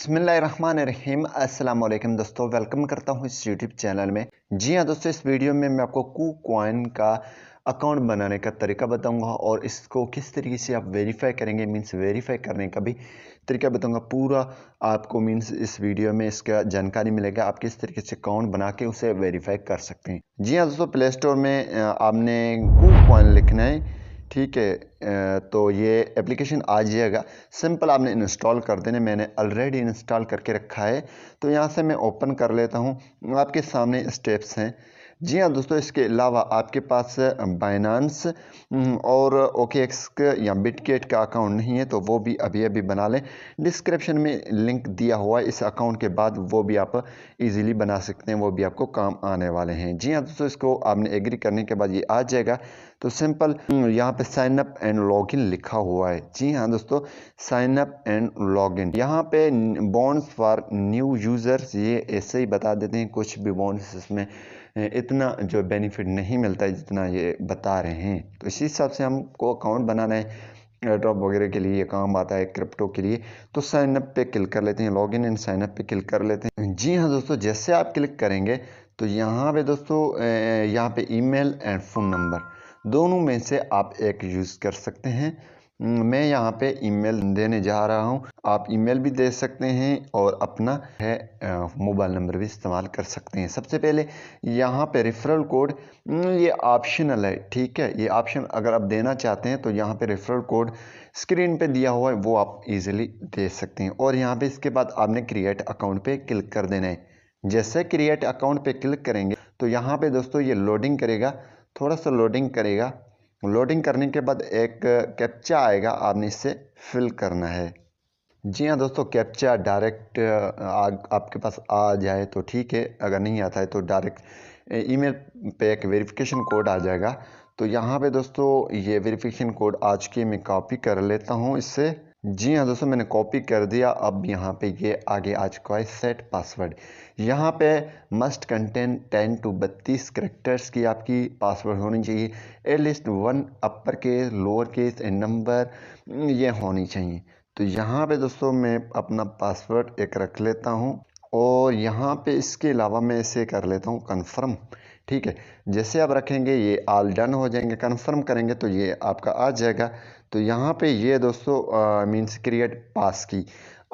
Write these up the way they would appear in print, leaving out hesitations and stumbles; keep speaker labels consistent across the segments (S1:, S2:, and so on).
S1: बिस्मिल्लाहिर्रहमानिर्रहीम अस्सलाम वालेकुम दोस्तों, वेलकम करता हूँ इस यूट्यूब चैनल में। जी हाँ दोस्तों, इस वीडियो में मैं आपको KuCoin का अकाउंट बनाने का तरीका बताऊंगा और इसको किस तरीके से आप वेरीफाई करेंगे, मींस वेरीफाई करने का भी तरीका बताऊंगा। पूरा आपको मींस इस वीडियो में इसका जानकारी मिलेगा, आप किस तरीके से अकाउंट बना के उसे वेरीफाई कर सकते हैं। जी हाँ दोस्तों, प्ले स्टोर में आपने KuCoin लिखना है, ठीक है। तो ये एप्लीकेशन आ जाएगा, सिंपल आपने इंस्टॉल कर देना। मैंने ऑलरेडी इंस्टॉल करके रखा है, तो यहाँ से मैं ओपन कर लेता हूँ। आपके सामने स्टेप्स हैं। जी हाँ दोस्तों, इसके अलावा आपके पास बाइनांस और OKX या बिटगेट का अकाउंट नहीं है तो वो भी अभी अभी बना लें। डिस्क्रिप्शन में लिंक दिया हुआ है इस अकाउंट के बाद, वो भी आप इजीली बना सकते हैं, वो भी आपको काम आने वाले हैं। जी हाँ दोस्तों, इसको आपने एग्री करने के बाद ये आ जाएगा। तो सिंपल यहाँ पे साइन अप एंड लॉगिन लिखा हुआ है। जी हाँ दोस्तों, साइन अप एंड लॉगिन। यहाँ पे बॉन्ड्स फॉर न्यू यूजर्स, ये ऐसे ही बता देते हैं। कुछ भी बॉन्ड्स इसमें इतना जो बेनिफिट नहीं मिलता है जितना ये बता रहे हैं। तो इसी हिसाब से हमको अकाउंट बनाना है, एयरड्रॉप वगैरह के लिए ये काम आता है, क्रिप्टो के लिए। तो साइन अप पे क्लिक कर लेते हैं, लॉगिन एंड साइन अप पे क्लिक कर लेते हैं। जी हाँ दोस्तों, जैसे आप क्लिक करेंगे तो यहाँ पे दोस्तों यहाँ पे ईमेल एंड फ़ोन नंबर दोनों में से आप एक यूज़ कर सकते हैं। मैं यहाँ पे ईमेल देने जा रहा हूँ, आप ईमेल भी दे सकते हैं और अपना है मोबाइल नंबर भी इस्तेमाल कर सकते हैं। सबसे पहले यहाँ पे रेफरल कोड, ये ऑप्शनल है, ठीक है। ये ऑप्शन अगर आप देना चाहते हैं तो यहाँ पे रेफरल कोड स्क्रीन पे दिया हुआ है, वो आप इजीली दे सकते हैं। और यहाँ पे इसके बाद आपने क्रिएट अकाउंट पे क्लिक कर देना है। जैसे क्रिएट अकाउंट पे क्लिक करेंगे तो यहाँ पे दोस्तों ये लोडिंग करेगा, थोड़ा सा लोडिंग करेगा। लोडिंग करने के बाद एक कैप्चा आएगा, आपने इसे फिल करना है। जी हाँ दोस्तों, कैप्चा डायरेक्ट आपके पास आ जाए तो ठीक है, अगर नहीं आता है तो डायरेक्ट ईमेल पे एक वेरिफिकेशन कोड आ जाएगा। तो यहाँ पे दोस्तों ये वेरिफिकेशन कोड आज के मैं कॉपी कर लेता हूँ इससे। जी हाँ दोस्तों, मैंने कॉपी कर दिया। अब यहाँ पे ये आगे आ चुका है सेट पासवर्ड। यहाँ पे मस्ट कंटेन 10 to 32 करेक्टर्स की आपकी पासवर्ड होनी चाहिए। At least 1 upper case, lower case and number ये होनी चाहिए। तो यहाँ पे दोस्तों मैं अपना पासवर्ड एक रख लेता हूँ और यहाँ पे इसके अलावा मैं इसे कर लेता हूँ कन्फर्म, ठीक है। जैसे आप रखेंगे ये ऑल डन हो जाएंगे, कन्फर्म करेंगे तो ये आपका आ जाएगा। तो यहाँ पे ये दोस्तों मीन्स क्रिएट पास की,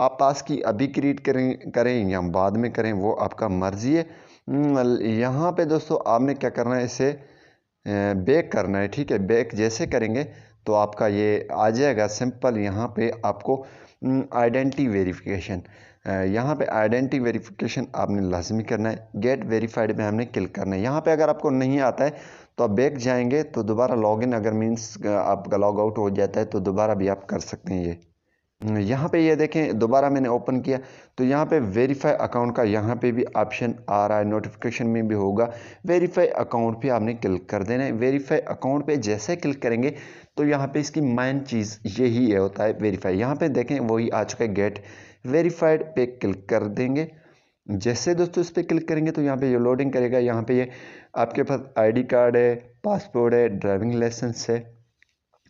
S1: आप पास की अभी क्रिएट करें या बाद में करें, वो आपका मर्जी है। यहाँ पे दोस्तों आपने क्या करना है, इसे बैक करना है, ठीक है। बैक जैसे करेंगे तो आपका ये आ जाएगा सिंपल। यहाँ पे आपको आइडेंटिटी वेरिफिकेशन, यहाँ पे आइडेंटिटी वेरिफिकेशन आपने लाजमी करना है। गेट वेरीफाइड में हमने क्लिक करना है। यहाँ पे अगर आपको नहीं आता है तो आप बैक जाएंगे तो दोबारा लॉगिन, अगर मीन्स आपका लॉग आउट हो जाता है तो दोबारा भी आप कर सकते हैं। ये यहाँ पे ये देखें, दोबारा मैंने ओपन किया तो यहाँ पे वेरीफाई अकाउंट का यहाँ पे भी ऑप्शन आ रहा है, नोटिफिकेशन में भी होगा। वेरीफाई अकाउंट पे आपने क्लिक कर देना है। वेरीफाई अकाउंट पे जैसे क्लिक करेंगे तो यहाँ पे इसकी मेन चीज़ यही है, होता है वेरीफाई। यहाँ पे देखें वही आ चुका है, गेट वेरीफाइड पे क्लिक कर देंगे। जैसे दोस्तों इस पर क्लिक करेंगे तो यहाँ पे ये लोडिंग करेगा। यहाँ पे ये आपके पास ID कार्ड है, पासपोर्ट है, ड्राइविंग लाइसेंस है,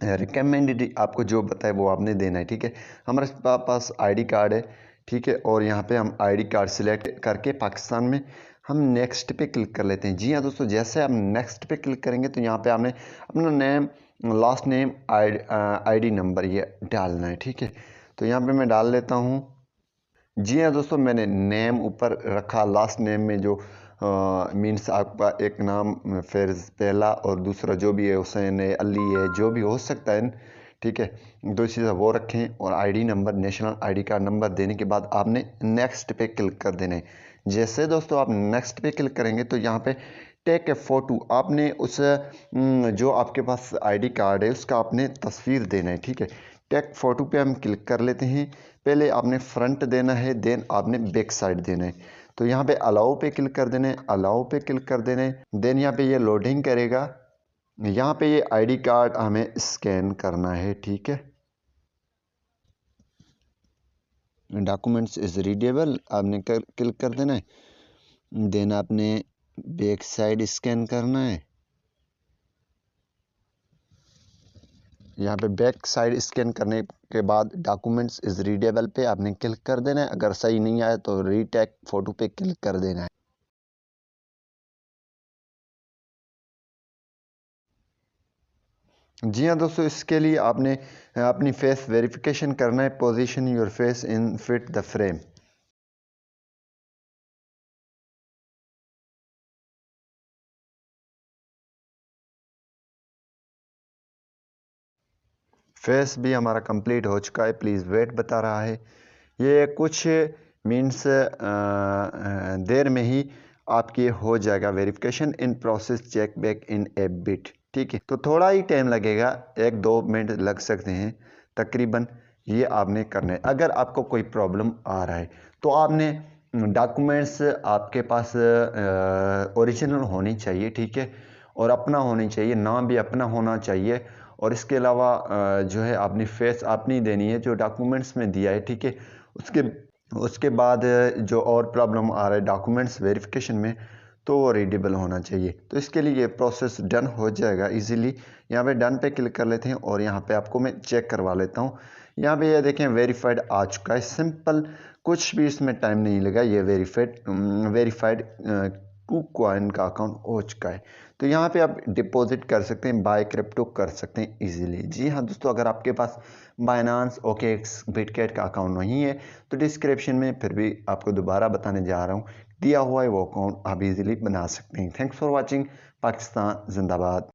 S1: रिकमेंडेड आपको जो बताए वो आपने देना है, ठीक है। हमारे पास ID कार्ड है, ठीक है। और यहाँ पे हम ID कार्ड सिलेक्ट करके पाकिस्तान में हम नेक्स्ट पे क्लिक कर लेते हैं। जी हाँ दोस्तों, जैसे हम नेक्स्ट पे क्लिक करेंगे तो यहाँ पे आपने अपना name, last name, ID number ये डालना है, ठीक है। तो यहाँ पे मैं डाल लेता हूँ। जी हाँ दोस्तों, मैंने नेम ऊपर रखा, लास्ट नेम में जो मीन्स आपका एक नाम, फिर पहला और दूसरा जो भी है, हुसैन है, अली है, जो भी हो सकता है, ठीक है। तो इसी तरह वो रखें। और ID number, national ID card number देने के बाद आपने नेक्स्ट पे क्लिक कर देना है। जैसे दोस्तों आप नेक्स्ट पे क्लिक करेंगे तो यहाँ पे टेक ए फ़ोटो, आपने उस जो आपके पास ID कार्ड है उसका आपने तस्वीर देना है, ठीक है। टेक फ़ोटो पे हम क्लिक कर लेते हैं। पहले आपने फ्रंट देना है, देन आपने बैक साइड देना है। तो यहाँ पे अलाउ पे क्लिक कर देना है, अलाउ पे क्लिक कर देना है। देन यहाँ पे ये लोडिंग करेगा। यहाँ पे ये ID कार्ड हमें स्कैन करना है, ठीक है। डॉक्यूमेंट्स इज रीडेबल आपने क्लिक कर देना है। देन आपने बैक साइड स्कैन करना है। यहाँ पे बैक साइड स्कैन करने के बाद डॉक्यूमेंट्स इज़ रीडेबल पे आपने क्लिक कर देना है। अगर सही नहीं आया तो रीटेक फ़ोटो पे क्लिक कर देना है। जी हाँ दोस्तों, इसके लिए आपने अपनी फेस वेरिफिकेशन करना है। Position your face in fit the frame. Face भी हमारा कंप्लीट हो चुका है, प्लीज़ वेट बता रहा है। ये कुछ मीन्स देर में ही आपकी हो जाएगा verification. In process check back in a bit. ठीक है, तो थोड़ा ही टाइम लगेगा, 1-2 मिनट लग सकते हैं तकरीबन। ये आपने करना है। अगर आपको कोई प्रॉब्लम आ रहा है तो आपने डॉक्यूमेंट्स आपके पास ओरिजिनल होनी चाहिए, ठीक है, और अपना होनी चाहिए, नाम भी अपना होना चाहिए। और इसके अलावा जो है अपनी फेस अपनी देनी है जो डॉक्यूमेंट्स में दिया है, ठीक है। उसके उसके बाद जो और प्रॉब्लम आ रहा है डॉक्यूमेंट्स वेरिफिकेशन में, तो वो रीडेबल होना चाहिए। तो इसके लिए ये प्रोसेस डन हो जाएगा इजीली। यहाँ पे डन पे क्लिक कर लेते हैं और यहाँ पे आपको मैं चेक करवा लेता हूँ। यहाँ पे ये देखें वेरीफाइड आ चुका है, सिंपल, कुछ भी इसमें टाइम नहीं लगा। ये वेरीफाइड KuCoin का अकाउंट हो चुका है। तो यहाँ पे आप डिपॉजिट कर सकते हैं, बाय क्रिप्टो कर सकते हैं इजीली। जी हाँ दोस्तों, अगर आपके पास बाइनांस, OKX, बिटकेट का अकाउंट नहीं है तो डिस्क्रिप्शन में फिर भी आपको दोबारा बताने जा रहा हूँ, दिया हुआ है वो अकाउंट आप इजीली बना सकते हैं। Thanks for watching. पाकिस्तान जिंदाबाद।